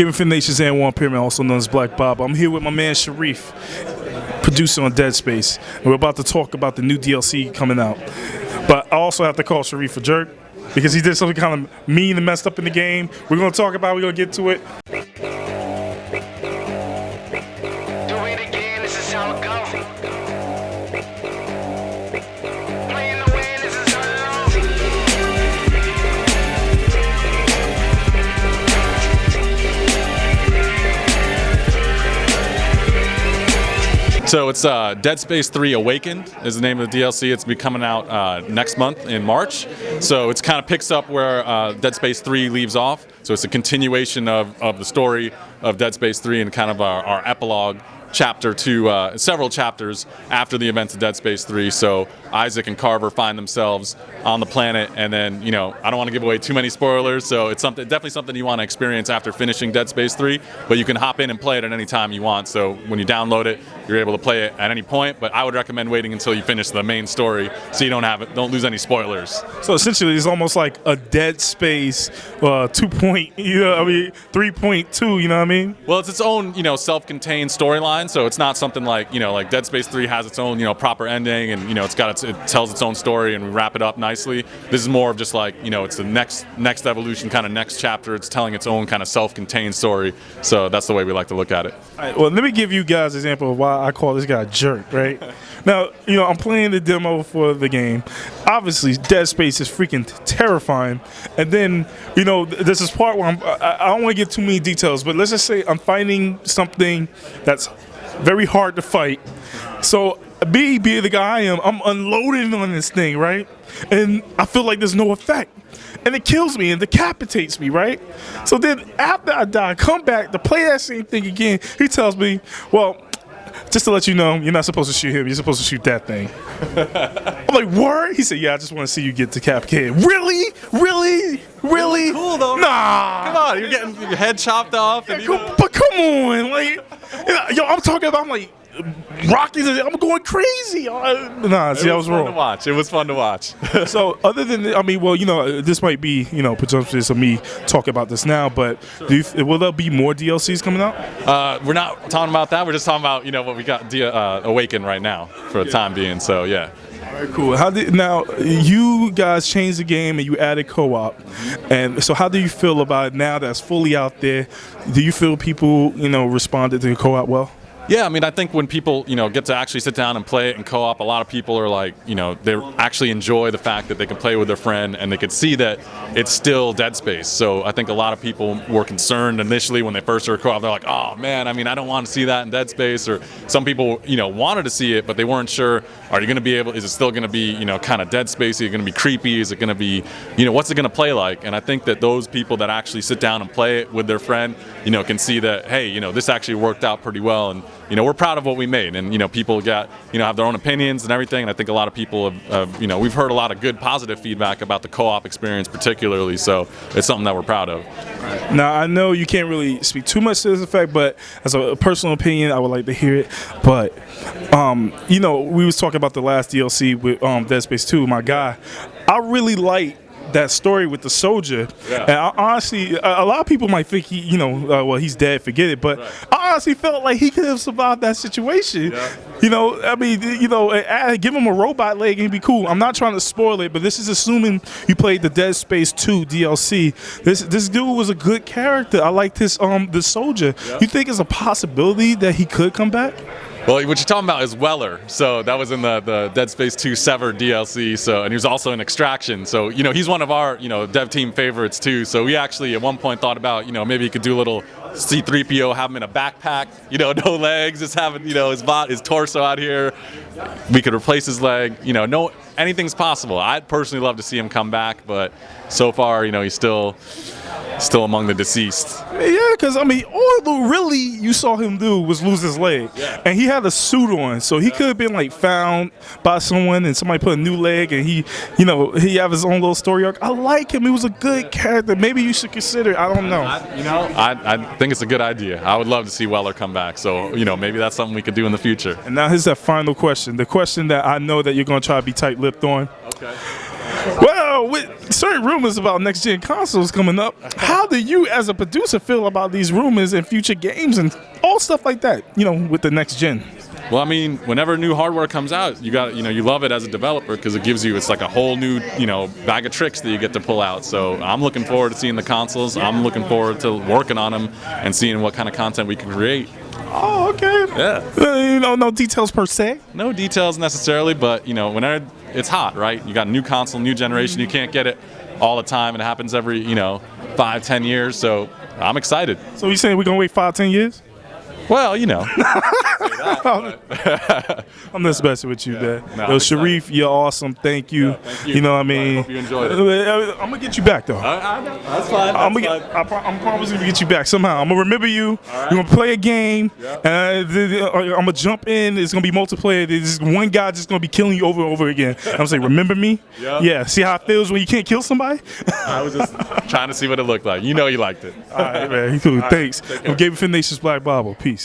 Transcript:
GamerFitNation's Antwand, Pearman, also known as BlackBible. I'm here with my man Sharif, producer on Dead Space, and we're about to talk about the new DLC coming out. But I also have to call Sharif a jerk because he did something kind of mean and messed up in the game. We're going to talk about it, we're going to get to it. So it's Dead Space 3 Awakened is the name of the DLC. It's be coming out next month in March. So it kind of picks up where Dead Space 3 leaves off. So it's a continuation of the story of Dead Space 3 and kind of our epilogue chapter to several chapters after the events of Dead Space 3. So Isaac and Carver find themselves on the planet, and then, you know, I don't want to give away too many spoilers, so it's definitely something you want to experience after finishing Dead Space 3, but you can hop in and play it at any time you want. So when you download it, you're able to play it at any point, but I would recommend waiting until you finish the main story so you don't lose any spoilers. So essentially it's almost like a Dead Space 3.2, you know what I mean? Well, it's its own, you know, self-contained storyline, so it's not something like, you know, like Dead Space 3 has its own, you know, proper ending, and, you know, it tells its own story and we wrap it up nicely. This is more of just like, you know, it's the next evolution, kind of next chapter. It's telling its own kind of self-contained story. So that's the way we like to look at it. All right, well, let me give you guys an example of why I call this guy a jerk, right? Now, you know, I'm playing the demo for the game. Obviously, Dead Space is freaking terrifying. And then, you know, there's this part where I don't want to get too many details, but let's just say I'm finding something that's very hard to fight. So being the guy I am, I'm unloading on this thing, right? And I feel like there's no effect. And it kills me and decapitates me, right? So then after I die, I come back to play that same thing again. He tells me, well, just to let you know, you're not supposed to shoot him. You're supposed to shoot that thing. I'm like, word? He said, yeah, I just want to see you get decapitated. Really? Really? Really? Cool, though. Nah. Come on, you're getting your head chopped off. Yeah, but come on. Like, yo, I'm talking about, I'm like, Rockies, I'm going crazy. Nah, see, I was wrong. It was fun to watch. So, other than, I mean, well, you know, this might be, you know, presumptuous of me talking about this now, but sure. Will there be more DLCs coming out? We're not talking about that. We're just talking about, you know, what we got Awakened right now for the time being. So, yeah. All right, cool. Now you guys changed the game and you added co-op, and so how do you feel about it now that's fully out there? Do you feel people, you know, responded to the co-op well? Yeah, I mean, I think when people, you know, get to actually sit down and play it in co-op, a lot of people are like, you know, they actually enjoy the fact that they can play with their friend and they could see that it's still Dead Space. So I think a lot of people were concerned initially when they first heard co-op. They're like, oh man, I mean, I don't want to see that in Dead Space. Or some people, you know, wanted to see it, but they weren't sure, are you going to be able, is it still going to be, you know, kind of Dead Space? Is it going to be creepy? Is it going to be, you know, what's it going to play like? And I think that those people that actually sit down and play it with their friend, you know, can see that, hey, you know, this actually worked out pretty well. And, you know, we're proud of what we made, and, you know, people got, you know, have their own opinions and everything, and I think a lot of people have, you know, we've heard a lot of good positive feedback about the co-op experience particularly, so it's something that we're proud of. Now, I know you can't really speak too much to this effect, but as a personal opinion, I would like to hear it. But, you know, we was talking about the last DLC with Dead Space 2, my guy. I really like that story with the soldier, yeah. And I honestly, a lot of people might think he, you know, well, he's dead, forget it. But right. I honestly felt like he could have survived that situation. Yeah. You know, I mean, you know, give him a robot leg and he'd be cool. I'm not trying to spoil it, but this is assuming you played the Dead Space 2 DLC. This dude was a good character. I liked his the soldier. Yeah. You think it's a possibility that he could come back? Well, what you're talking about is Weller. So that was in the Dead Space 2 Severed DLC. So, and he was also in Extraction. So, you know, he's one of our, you know, dev team favorites too. So we actually at one point thought about, you know, maybe he could do a little C-3PO, have him in a backpack, you know, no legs, just having, you know, his torso out here. We could replace his leg. You know, anything's possible. I'd personally love to see him come back, but so far, you know, he's still among the deceased. Yeah, because, I mean, all really you saw him do was lose his leg. Yeah. And he had a suit on, so he could have been, like, found by someone and somebody put a new leg and he, you know, he have his own little story arc. I like him. He was a good character. Maybe you should consider it. I don't know. I think it's a good idea. I would love to see Weller come back. So, you know, maybe that's something we could do in the future. And now here's that final question. The question that I know that you're going to try to be tight-lipped on. Okay. Well, with certain rumors about next gen consoles coming up, how do you, as a producer, feel about these rumors and future games and all stuff like that? With the next gen. Well, I mean, whenever new hardware comes out, you love it as a developer because it's like a whole new, bag of tricks that you get to pull out. So I'm looking forward to seeing the consoles. I'm looking forward to working on them and seeing what kind of content we can create. Oh, okay. Yeah. No details per se. No details necessarily, but whenever it's hot, right? You got a new console, new generation. You can't get it all the time. It happens every 5-10 years. So I'm excited. So you saying we're gonna wait 5-10 years? Well, I'm just messing with you, man. No, Yo, Sharif, you're awesome. Thank you. Thank you. You know what I mean? I hope you enjoyed it. I'm gonna get you back though. That's fine. I'm promising to get you back somehow. I'm gonna remember you. right. You're gonna play a game. Yep. I'm gonna jump in. It's gonna be multiplayer. There's one guy just gonna be killing you over and over again. I'm gonna say, remember me? Yep. Yeah. See how it feels when you can't kill somebody? I was just trying to see what it looked like. You liked it. All right, man. Cool. Thanks. Take care. GamerFitNation's BlackBible. Peace.